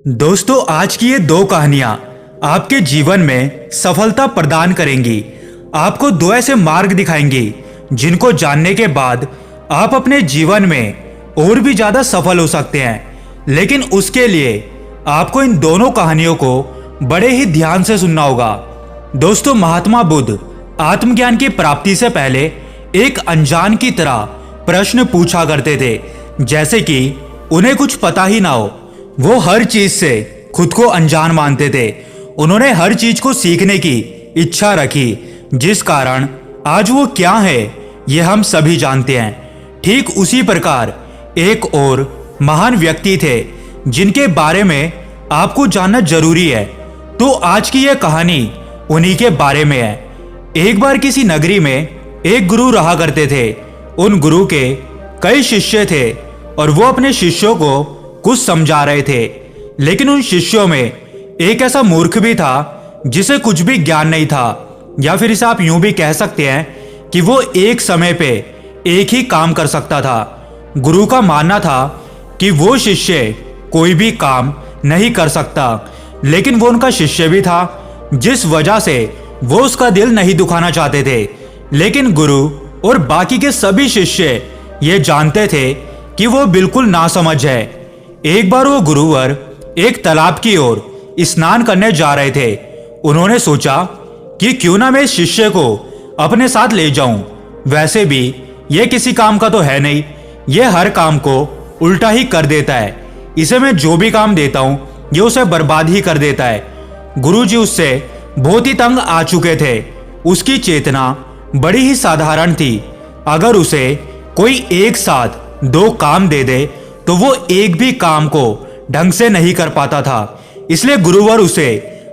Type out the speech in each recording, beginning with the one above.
दोस्तों, आज की ये दो कहानियां आपके जीवन में सफलता प्रदान करेंगी। आपको दो ऐसे मार्ग दिखाएंगी जिनको जानने के बाद आप अपने जीवन में और भी ज्यादा सफल हो सकते हैं। लेकिन उसके लिए आपको इन दोनों कहानियों को बड़े ही ध्यान से सुनना होगा। दोस्तों, महात्मा बुद्ध आत्मज्ञान की प्राप्ति से पहले एक अनजान की तरह प्रश्न पूछा करते थे, जैसे कि उन्हें कुछ पता ही ना हो। वो हर चीज से खुद को अनजान मानते थे। उन्होंने हर चीज को सीखने की इच्छा रखी, जिस कारण आज वो क्या है ये हम सभी जानते हैं। ठीक उसी प्रकार एक और महान व्यक्ति थे जिनके बारे में आपको जानना जरूरी है। तो आज की यह कहानी उन्हीं के बारे में है। एक बार किसी नगरी में एक गुरु रहा करते थे। उन गुरु के कई शिष्य थे और वो अपने शिष्यों को कुछ समझा रहे थे। लेकिन उन शिष्यों में एक ऐसा मूर्ख भी था जिसे कुछ भी ज्ञान नहीं था, या फिर इसे आप यूं भी कह सकते हैं कि वो एक समय पे एक ही काम कर सकता था। गुरु का मानना था कि वो शिष्य कोई भी काम नहीं कर सकता, लेकिन वो उनका शिष्य भी था, जिस वजह से वो उसका दिल नहीं दुखाना चाहते थे। लेकिन गुरु और बाकी के सभी शिष्य ये जानते थे कि वो बिल्कुल नासमझ है। एक बार वो गुरुवर एक तालाब की ओर स्नान करने जा रहे थे। उन्होंने सोचा कि क्यों ना मैं इस शिष्य को अपने साथ ले जाऊं। वैसे भी ये किसी काम का तो है नहीं, ये हर काम को उल्टा ही कर देता है। इसे मैं जो भी काम देता हूं ये उसे बर्बाद ही कर देता है। गुरुजी उससे बहुत ही तंग आ चुके थे। उसकी चेतना बड़ी ही साधारण थी। अगर उसे कोई एक साथ दो काम दे दे तो वो एक भी काम को ढंग से नहीं कर पाता था। इसलिए गुरुवर उसे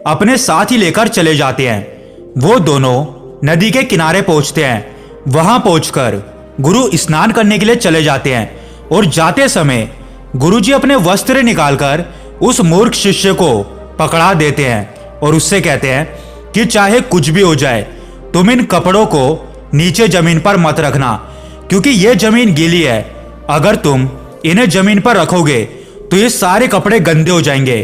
अपने साथ ही लेकर चले जाते हैं। वो दोनों नदी के किनारे पहुंचते हैं। वहां पहुंचकर गुरु स्नान करने के लिए चले जाते हैं और जाते समय गुरुजी अपने वस्त्र निकालकर उस मूर्ख शिष्य को पकड़ा देते हैं और उससे कहते हैं कि चाहे कुछ भी हो जाए, तुम इन कपड़ों को नीचे जमीन पर मत रखना, क्योंकि ये जमीन गीली है। अगर तुम इन्हें जमीन पर रखोगे तो ये सारे कपड़े गंदे हो जाएंगे,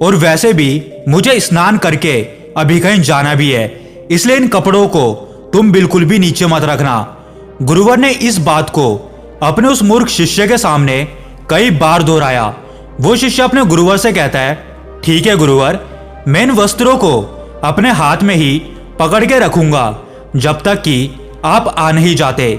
और वैसे भी मुझे स्नान करके अभी कहीं जाना भी है, इसलिए इन कपड़ों को तुम बिल्कुल भी नीचे मत रखना। गुरुवर ने इस बात को अपने उस मूर्ख शिष्य के सामने कई बार दोहराया। वो शिष्य अपने गुरुवर से कहता है, ठीक है गुरुवर, मैं इन वस्त्रों को अपने हाथ में ही पकड़ के रखूंगा जब तक कि आप आ नहीं जाते।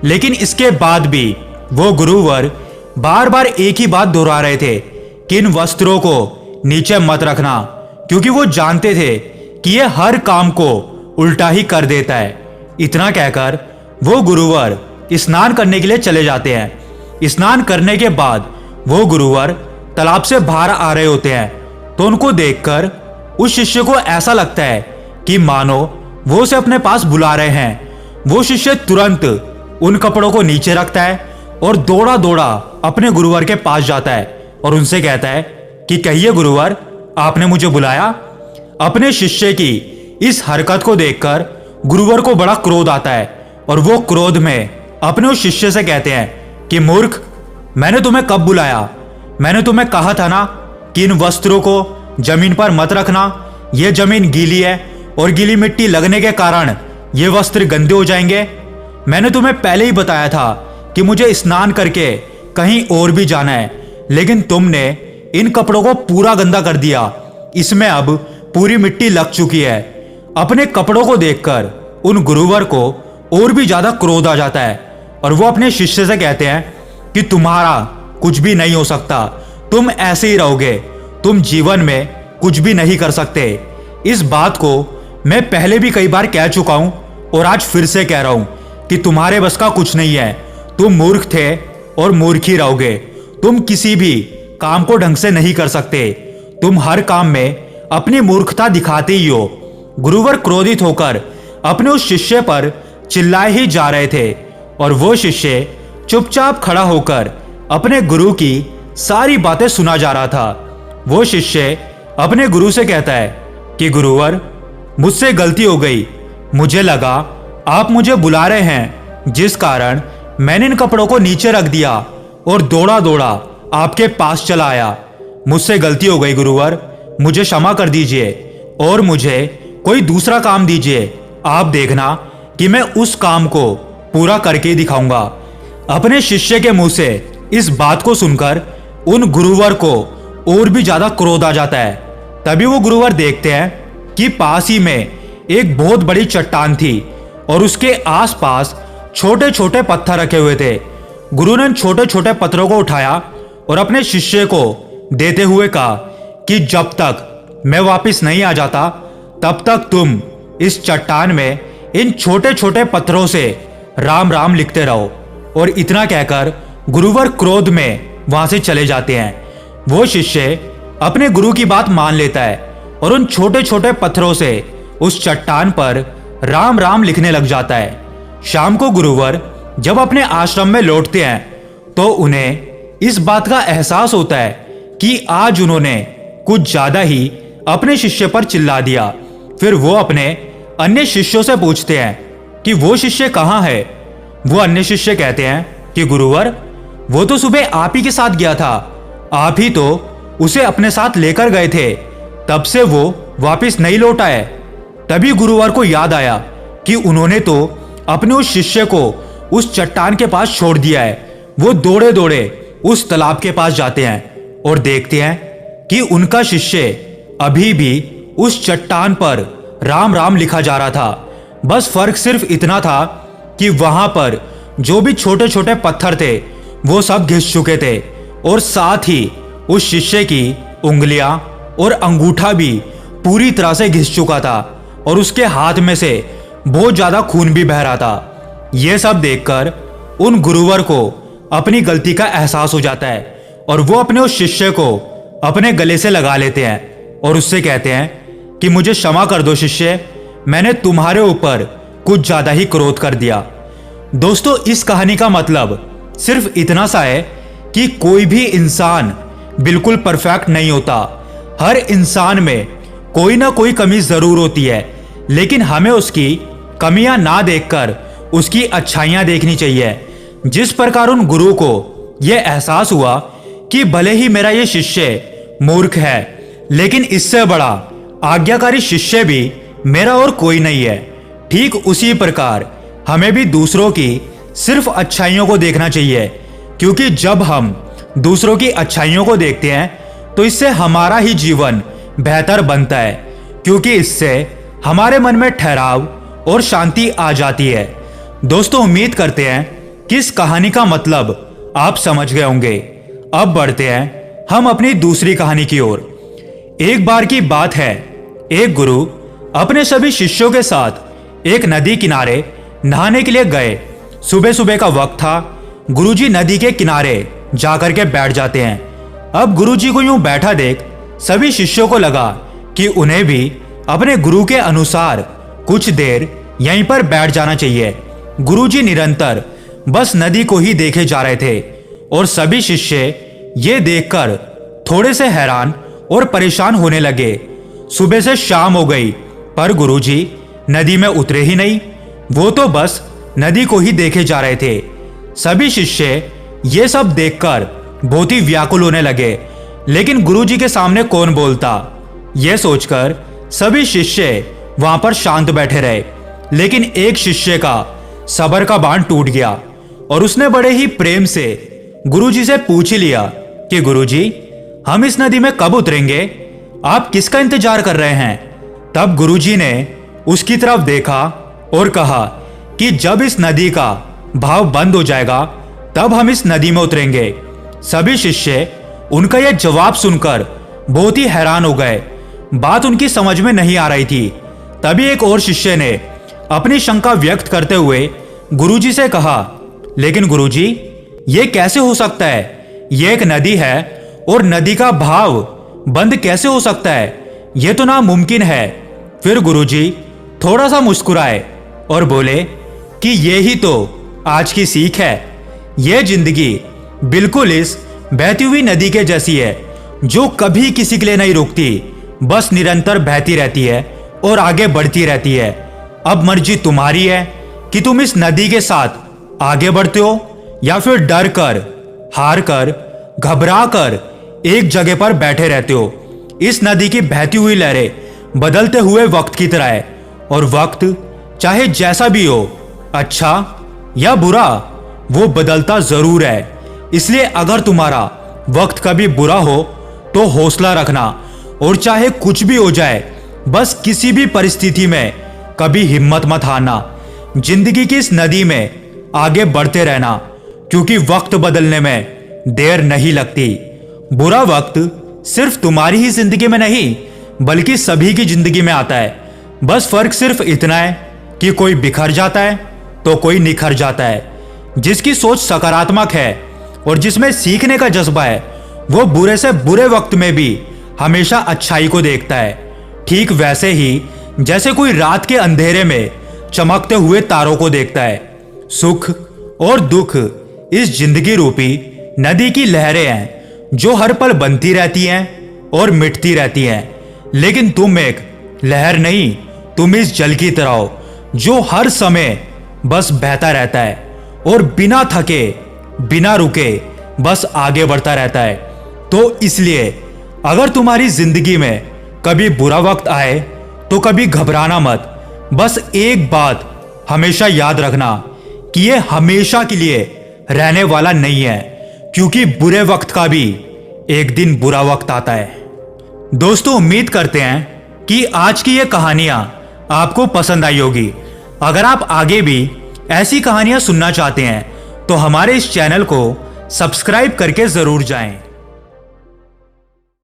लेकिन इसके बाद भी वो गुरुवर बार बार एक ही बात दोहरा रहे थे कि इन वस्त्रों को नीचे मत रखना, क्योंकि वो जानते थे कि ये हर काम को उल्टा ही कर देता है। इतना कहकर वो गुरुवर स्नान करने के लिए चले जाते हैं। स्नान करने के बाद वो गुरुवर तालाब से बाहर आ रहे होते हैं, तो उनको देखकर उस शिष्य को ऐसा लगता है कि मानो वो उसे अपने पास बुला रहे हैं। वो शिष्य तुरंत उन कपड़ों को नीचे रखता है और दौड़ा दौड़ा अपने गुरुवर के पास जाता है और उनसे कहता है कि कहिए गुरुवर, आपने मुझे बुलाया। अपने शिष्य की इस हरकत को देखकर गुरुवर को बड़ा क्रोध आता है और वो क्रोध में अपने उस शिष्य से कहते हैं कि मूर्ख, मैंने तुम्हें कब बुलाया? मैंने तुम्हें कहा था ना कि इन वस्त्रों को जमीन पर मत रखना। ये जमीन गीली है और गीली मिट्टी लगने के कारण ये वस्त्र गंदे हो जाएंगे। मैंने तुम्हें पहले ही बताया था कि मुझे स्नान करके कहीं और भी जाना है, लेकिन तुमने इन कपड़ों को पूरा गंदा कर दिया। इसमें अब पूरी मिट्टी लग चुकी है। अपने कपड़ों को देखकर उन गुरुवर को और भी ज्यादा क्रोध आ जाता है और वो अपने शिष्य से कहते हैं कि तुम्हारा कुछ भी नहीं हो सकता, तुम ऐसे ही रहोगे, तुम जीवन में कुछ भी नहीं कर सकते। इस बात को मैं पहले भी कई बार कह चुका हूं और आज फिर से कह रहा हूं कि तुम्हारे बस का कुछ नहीं है। तुम मूर्ख थे और मूर्ख ही रहोगे। तुम किसी भी काम को ढंग से नहीं कर सकते। तुम हर काम में अपनी मूर्खता दिखाते ही हो। गुरुवर क्रोधित होकर अपने उस शिष्य पर चिल्लाए ही जा रहे थे और वो शिष्य चुपचाप खड़ा होकर अपने गुरु की सारी बातें सुना जा रहा था। वो शिष्य अपने गुरु से कहता है कि गुरुवर, मुझसे गलती हो गई। मुझे लगा आप मुझे बुला रहे हैं, जिस कारण मैंने इन कपड़ों को नीचे रख दिया और दौड़ा दौड़ा आपके पास चला आया। मुझसे गलती हो गई गुरुवर, मुझे क्षमा कर दीजिए और मुझे कोई दूसरा काम दीजिए। आप देखना कि मैं उस काम को पूरा करके ही दिखाऊंगा। अपने शिष्य के मुंह से इस बात को सुनकर उन गुरुवर को और भी ज्यादा क्रोध आ जाता है। तभी वो गुरुवर देखते हैं कि पास ही में एक बहुत बड़ी चट्टान थी और उसके आसपास छोटे छोटे पत्थर रखे हुए थे। गुरु ने छोटे छोटे पत्थरों को उठाया और अपने शिष्य को देते हुए कहा कि जब तक मैं वापस नहीं आ जाता तब तक तुम इस चट्टान में इन छोटे छोटे पत्थरों से राम राम लिखते रहो। और इतना कहकर गुरुवर क्रोध में वहां से चले जाते हैं। वो शिष्य अपने गुरु की बात मान लेता है और उन छोटे छोटे पत्थरों से उस चट्टान पर राम राम लिखने लग जाता है। शाम को गुरुवर जब अपने आश्रम में लौटते हैं तो उन्हें इस बात का एहसास होता है कि आज उन्होंने कुछ ज्यादा ही अपने शिष्य पर चिल्ला दिया। फिर वो अपने अन्य शिष्यों से पूछते हैं कि वो शिष्य कहाँ है। वो अन्य शिष्य कहते हैं कि गुरुवर, वो तो सुबह आप ही के साथ गया था, आप ही तो उसे अपने साथ लेकर गए थे, तब से वो वापस नहीं लौटा है। तभी गुरुवर को याद आया कि उन्होंने तो अपने उस शिष्य को उस चट्टान के पास छोड़ दिया है। वो दौड़े दौड़े उस तालाब के पास जाते हैं और देखते हैं कि उनका शिष्य अभी भी उस चट्टान पर राम राम लिखा जा रहा था। बस फर्क सिर्फ इतना था कि वहां पर जो भी छोटे छोटे पत्थर थे वो सब घिस चुके थे और साथ ही उस शिष्य की उंगलियां और अंगूठा भी पूरी तरह से घिस चुका था और उसके हाथ में से बहुत ज्यादा खून भी बह रहा था। यह सब देखकर उन गुरुवर को अपनी गलती का एहसास हो जाता है और वो अपने उस शिष्य को अपने गले से लगा लेते हैं और उससे कहते हैं कि मुझे क्षमा कर दो शिष्य, मैंने तुम्हारे ऊपर कुछ ज्यादा ही क्रोध कर दिया। दोस्तों, इस कहानी का मतलब सिर्फ इतना सा है कि कोई भी इंसान बिल्कुल परफेक्ट नहीं होता। हर इंसान में कोई ना कोई कमी जरूर होती है, लेकिन हमें उसकी कमियां ना देखकर उसकी अच्छाइयां देखनी चाहिए। जिस प्रकार उन गुरु को यह एहसास हुआ कि भले ही मेरा ये शिष्य मूर्ख है, लेकिन इससे बड़ा आज्ञाकारी शिष्य भी मेरा और कोई नहीं है, ठीक उसी प्रकार हमें भी दूसरों की सिर्फ अच्छाइयों को देखना चाहिए। क्योंकि जब हम दूसरों की अच्छाइयों को देखते हैं तो इससे हमारा ही जीवन बेहतर बनता है, क्योंकि इससे हमारे मन में ठहराव और शांति आ जाती है। दोस्तों, उम्मीद करते हैं कि इस कहानी का मतलब आप समझ गए होंगे। अब बढ़ते हैं हम अपनी दूसरी कहानी की ओर। एक बार की बात है, एक गुरु अपने सभी शिष्यों के साथ एक नदी किनारे नहाने के लिए गए। सुबह सुबह का वक्त था। गुरुजी नदी के किनारे जाकर के बैठ जाते हैं। अब गुरुजी को यूं बैठा देख सभी शिष्यों को लगा कि उन्हें भी अपने गुरु के अनुसार कुछ देर यहीं पर बैठ जाना चाहिए। गुरुजी निरंतर बस नदी को ही देखे जा रहे थे और सभी शिष्य ये देखकर थोड़े से हैरान और परेशान होने लगे। सुबह से शाम हो गई पर गुरुजी नदी में उतरे ही नहीं। वो तो बस नदी को ही देखे जा रहे थे। सभी शिष्य ये सब देखकर बहुत ही व्याकुल होने लगे, लेकिन गुरुजी के सामने कौन बोलता। यह सोचकर सभी शिष्य वहां पर शांत बैठे रहे। लेकिन एक शिष्य का सब्र का बांध टूट गया और उसने बड़े ही प्रेम से गुरुजी से पूछ ही लिया कि गुरुजी, हम इस नदी में कब उतरेंगे? आप किसका इंतजार कर रहे हैं? तब गुरुजी ने उसकी तरफ देखा और कहा कि जब इस नदी का भाव बंद हो जाएगा तब हम इस नदी में उतरेंगे। सभी शिष्य उनका यह जवाब सुनकर बहुत ही हैरान हो गए। बात उनकी समझ में नहीं आ रही थी। तभी एक और शिष्य ने अपनी शंका व्यक्त करते हुए गुरुजी से कहा, लेकिन गुरुजी, ये कैसे हो सकता है? ये एक नदी है और नदी का भाव बंद कैसे हो सकता है? ये तो नामुमकिन है। फिर गुरुजी थोड़ा सा मुस्कुराए और बोले कि ये ही तो आज की सीख है। ये जिंदगी बिल्कुल इस बहती हुई नदी के जैसी है, जो कभी किसी के लिए नहीं रुकती, बस निरंतर बहती रहती है और आगे बढ़ती रहती है। अब मर्जी तुम्हारी है कि तुम इस नदी के साथ आगे बढ़ते हो या फिर डर कर, हार कर, घबरा कर एक जगह पर बैठे रहते हो। इस नदी की बहती हुई लहरें बदलते हुए वक्त की तरह है, और वक्त चाहे जैसा भी हो, अच्छा या बुरा, वो बदलता जरूर है। इसलिए अगर तुम्हारा वक्त कभी बुरा हो तो हौसला रखना, और चाहे कुछ भी हो जाए, बस किसी भी परिस्थिति में कभी हिम्मत मत हारना। जिंदगी की इस नदी में आगे बढ़ते रहना, क्योंकि वक्त बदलने में देर नहीं लगती। बुरा वक्त सिर्फ तुम्हारी ही जिंदगी में नहीं, बल्कि सभी की जिंदगी में आता है। बस फर्क सिर्फ इतना है कि कोई बिखर जाता है तो कोई निखर जाता है। जिसकी सोच सकारात्मक है और जिसमें सीखने का जज्बा है, वो बुरे से बुरे वक्त में भी हमेशा अच्छाई को देखता है। ठीक वैसे ही जैसे कोई रात के अंधेरे में चमकते हुए तारों को देखता है। सुख और दुख इस जिंदगी रूपी नदी की लहरें हैं, जो हर पल बनती रहती हैं और मिटती रहती हैं। लेकिन तुम एक लहर नहीं, तुम इस जल की तरह हो, जो हर समय बस बहता रहता है और बिना थके बिना रुके बस आगे बढ़ता रहता है। तो इसलिए अगर तुम्हारी जिंदगी में कभी बुरा वक्त आए तो कभी घबराना मत। बस एक बात हमेशा याद रखना कि ये हमेशा के लिए रहने वाला नहीं है, क्योंकि बुरे वक्त का भी एक दिन बुरा वक्त आता है। दोस्तों, उम्मीद करते हैं कि आज की ये कहानियां आपको पसंद आई होगी। अगर आप आगे भी ऐसी कहानियां सुनना चाहते हैं तो हमारे इस चैनल को सब्सक्राइब करके जरूर जाएं।